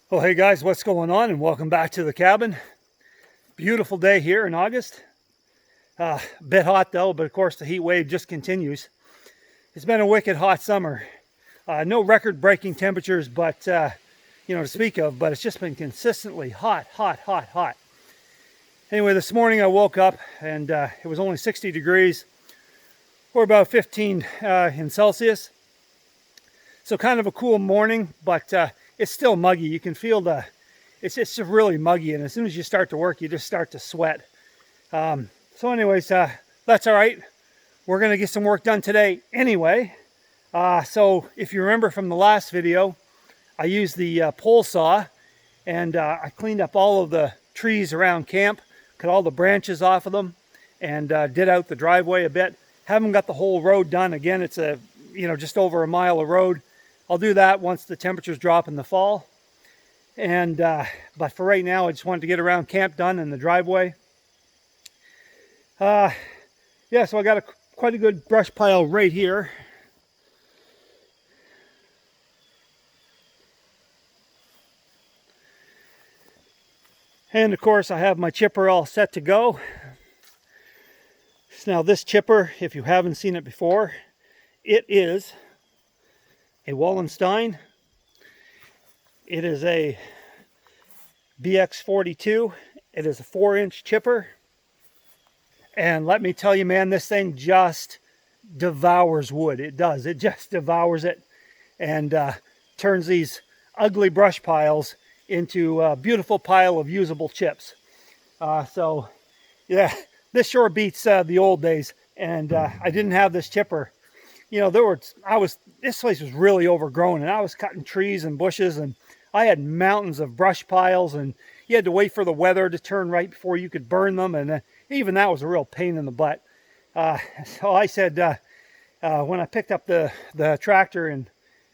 Well, hey guys, what's going on? And welcome back to the cabin. Beautiful day here in August. A bit hot though, but of course the heat wave just continues. It's been a wicked hot summer. No record-breaking temperatures, but to speak of. But it's just been consistently hot. Anyway, this morning I woke up and it was only 60 degrees, or about 15 in Celsius. So kind of a cool morning, but it's still muggy. You can feel it's just really muggy, and as soon as you start to work, you just start to sweat. So anyways, that's all right. We're gonna get some work done today anyway. So if you remember from the last video, I used the pole saw, and I cleaned up all of the trees around camp, cut all the branches off of them, and did out the driveway a bit. Haven't got the whole road done. Again, it's just over a mile of road. I'll do that once the temperatures drop in the fall. And but for right now, I just wanted to get around camp done in the driveway. So I got quite a good brush pile right here. And of course, I have my chipper all set to go. Now this chipper, if you haven't seen it before, it is a Wallenstein. It is a BX42. It is a 4-inch chipper. And let me tell you, man, this thing just devours wood. It does. It just devours it, and turns these ugly brush piles into a beautiful pile of usable chips. So yeah, this sure beats the old days. And I didn't have this chipper. This place was really overgrown, and I was cutting trees and bushes, and I had mountains of brush piles, and you had to wait for the weather to turn right before you could burn them, and even that was a real pain in the butt. So I said, when I picked up the tractor in,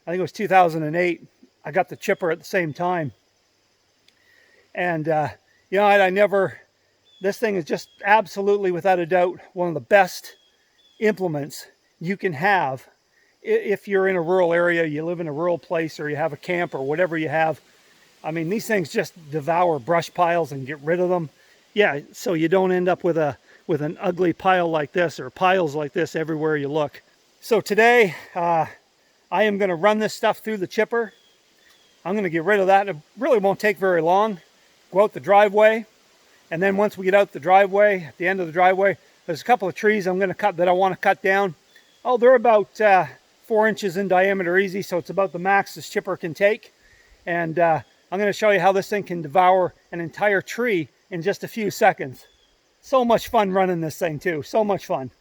I think it was 2008, I got the chipper at the same time. And this thing is just absolutely, without a doubt, one of the best implements you can have if you're in a rural area, you live in a rural place, or you have a camp, or whatever you have. I mean, these things just devour brush piles and get rid of them. Yeah, so you don't end up with an ugly pile like this, or piles like this everywhere you look. So today, I am going to run this stuff through the chipper. I'm going to get rid of that. It really won't take very long. Go out the driveway, and then once we get out the driveway, at the end of the driveway, there's a couple of trees I'm going to cut that I want to cut down. Oh, they're about 4 inches in diameter easy, so it's about the max this chipper can take. And I'm going to show you how this thing can devour an entire tree in just a few seconds. So much fun running this thing too, so much fun.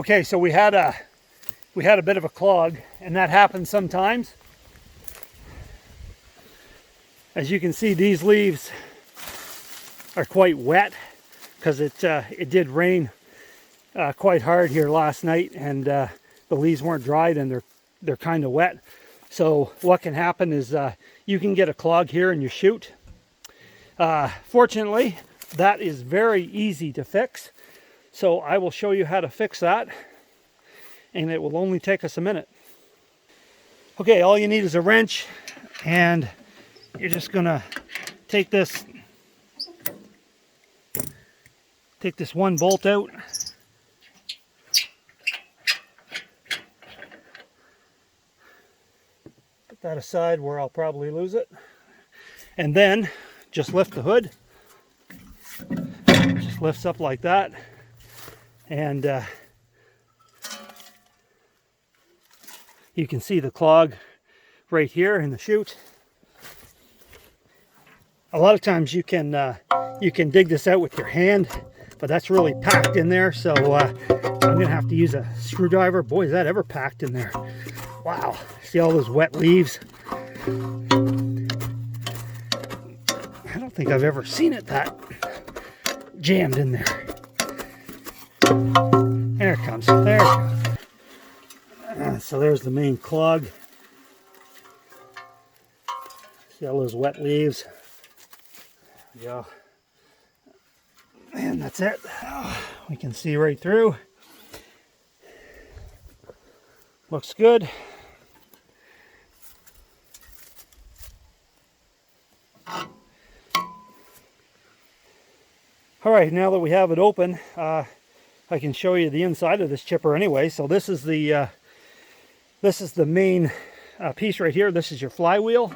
Okay, so we had a bit of a clog, and that happens sometimes. As you can see, these leaves are quite wet because it did rain quite hard here last night, and the leaves weren't dried, and they're kind of wet. So what can happen is you can get a clog here in your chute. Fortunately, that is very easy to fix. So I will show you how to fix that, and it will only take us a minute. Okay, all you need is a wrench, and you're just gonna take this one bolt out. Put that aside where I'll probably lose it. And then just lift the hood. Just lifts up like that. And you can see the clog right here in the chute. A lot of times you can dig this out with your hand, but that's really packed in there, so I'm gonna have to use a screwdriver. Boy, is that ever packed in there. Wow, see all those wet leaves? I don't think I've ever seen it that jammed in there. There it comes, there it goes. So there's the main clog. See all those wet leaves? Yeah, and that's it. We can see right through. Looks good. All right, now that we have it open, I can show you the inside of this chipper anyway. So this is the main piece right here. This is your flywheel,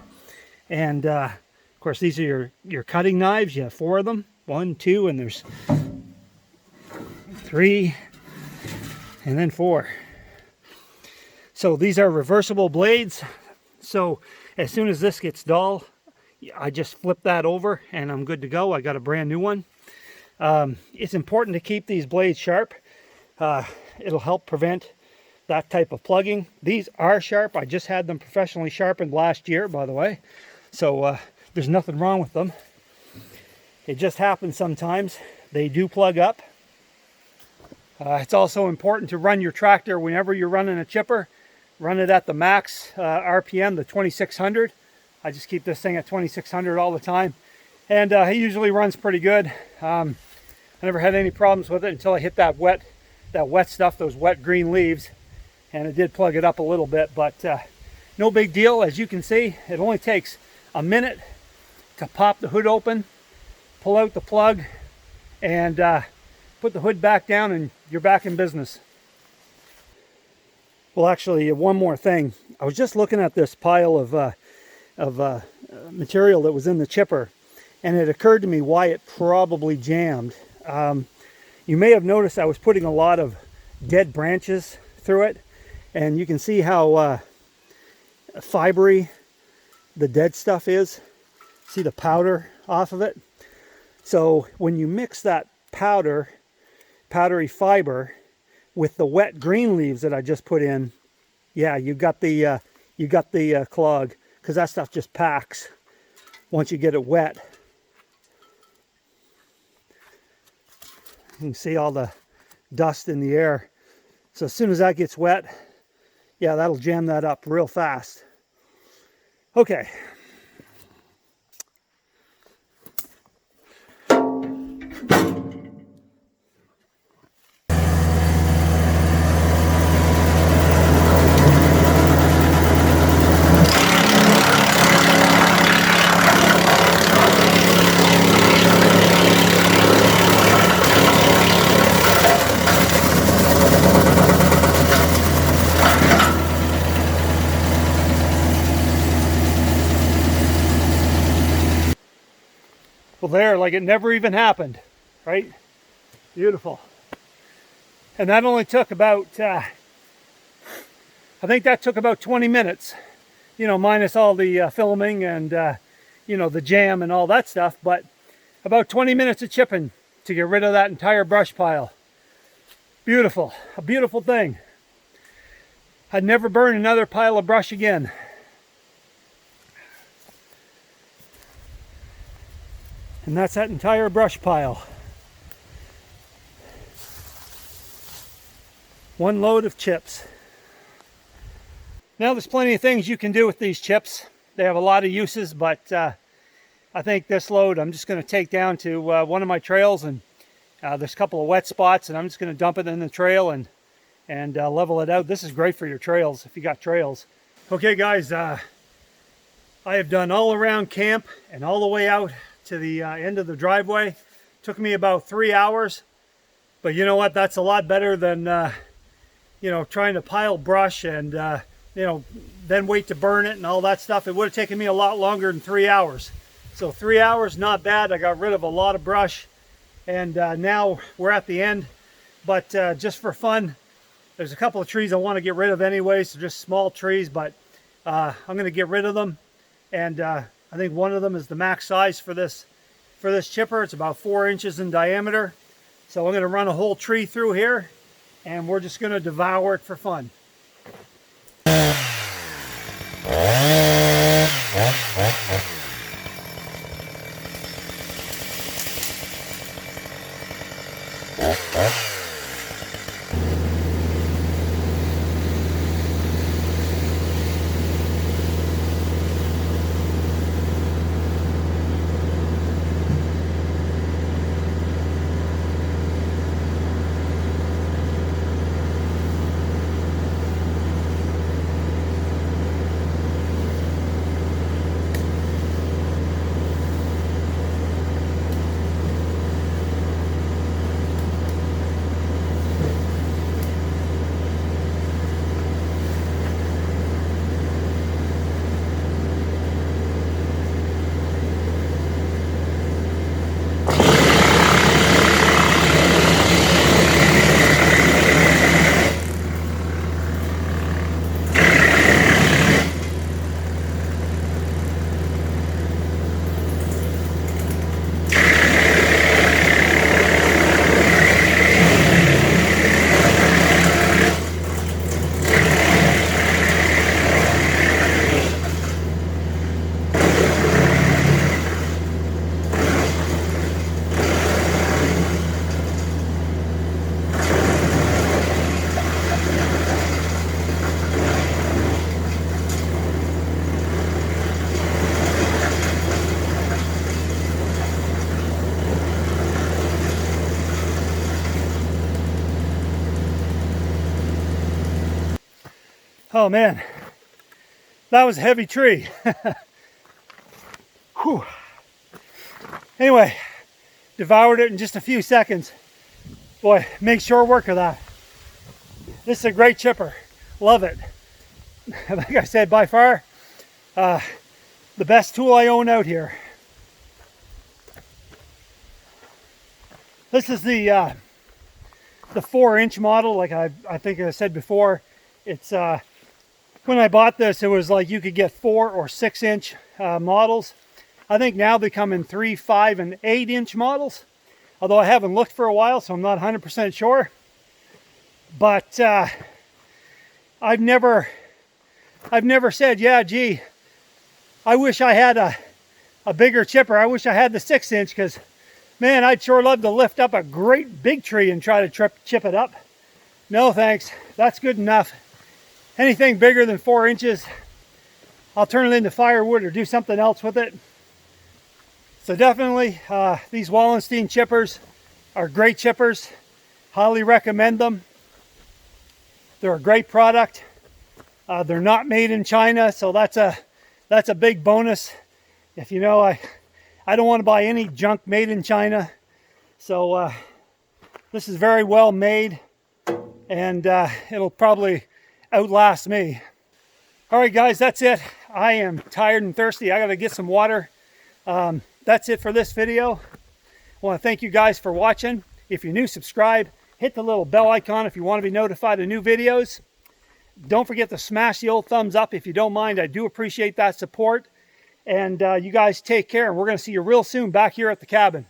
and of course these are your cutting knives. You have 4 of them. 1, 2, and there's 3, and then 4. So these are reversible blades. So as soon as this gets dull, I just flip that over and I'm good to go. I got a brand new one. It's important to keep these blades sharp. It'll help prevent that type of plugging. These are sharp. I just had them professionally sharpened last year, by the way. So there's nothing wrong with them. It just happens sometimes. They do plug up. It's also important to run your tractor whenever you're running a chipper. Run it at the max RPM, the 2600. I just keep this thing at 2600 all the time. And it usually runs pretty good. I never had any problems with it until I hit that wet stuff, those wet green leaves. And it did plug it up a little bit, but no big deal. As you can see, it only takes a minute to pop the hood open, pull out the plug, and put the hood back down, and you're back in business. Well, actually, one more thing. I was just looking at this pile of material that was in the chipper, and it occurred to me why it probably jammed. You may have noticed I was putting a lot of dead branches through it, and you can see how fibery the dead stuff is. See the powder off of it? So when you mix that powdery fiber with the wet green leaves that I just put in, yeah, you got the clog, because that stuff just packs once you get it wet. You can see all the dust in the air. So as soon as that gets wet, yeah, that'll jam that up real fast. Okay. Well, there, like it never even happened, right? Beautiful. And that only took about, I think that took about 20 minutes, you know, minus all the filming and, you know, the jam and all that stuff, but about 20 minutes of chipping to get rid of that entire brush pile. Beautiful, a beautiful thing. I'd never burn another pile of brush again. And that's that entire brush pile. One load of chips. Now there's plenty of things you can do with these chips. They have a lot of uses, but I think this load I'm just going to take down to one of my trails, and there's a couple of wet spots, and I'm just going to dump it in the trail and level it out. This is great for your trails if you got trails. Okay guys, I have done all around camp and all the way out to the end of the driveway. Took me about 3 hours, but you know what, that's a lot better than you know, trying to pile brush and you know, then wait to burn it and all that stuff. It would have taken me a lot longer than 3 hours. So 3 hours, not bad. I got rid of a lot of brush, and now we're at the end. But just for fun, there's a couple of trees I want to get rid of anyway, so just small trees, but I'm going to get rid of them. And I think one of them is the max size for this chipper. It's about 4 inches in diameter. So I'm going to run a whole tree through here, and we're just going to devour it for fun. Oh man, that was a heavy tree. Whew. Anyway, devoured it in just a few seconds. Boy, make short work of that. This is a great chipper. Love it. Like I said, by far, the best tool I own out here. This is the 4-inch model. Like I think I said before, it's when I bought this, it was like you could get 4 or 6-inch models. I think now they come in 3, 5, and 8-inch models. Although I haven't looked for a while, so I'm not 100% sure. But I've never said, yeah, gee, I wish I had a bigger chipper. I wish I had the 6-inch, because man, I'd sure love to lift up a great big tree and try to chip it up. No thanks, that's good enough. Anything bigger than 4 inches, I'll turn it into firewood or do something else with it. So definitely, these Wallenstein chippers are great chippers. Highly recommend them. They're a great product. They're not made in China, so that's a big bonus. If you know, I don't want to buy any junk made in China. So this is very well made, and it'll probably outlast me. All right, guys, that's it. I am tired and thirsty. I got to get some water. That's it for this video. I want to thank you guys for watching. If you're new, subscribe. Hit the little bell icon if you want to be notified of new videos. Don't forget to smash the old thumbs up if you don't mind. I do appreciate that support. And you guys take care. And we're going to see you real soon back here at the cabin.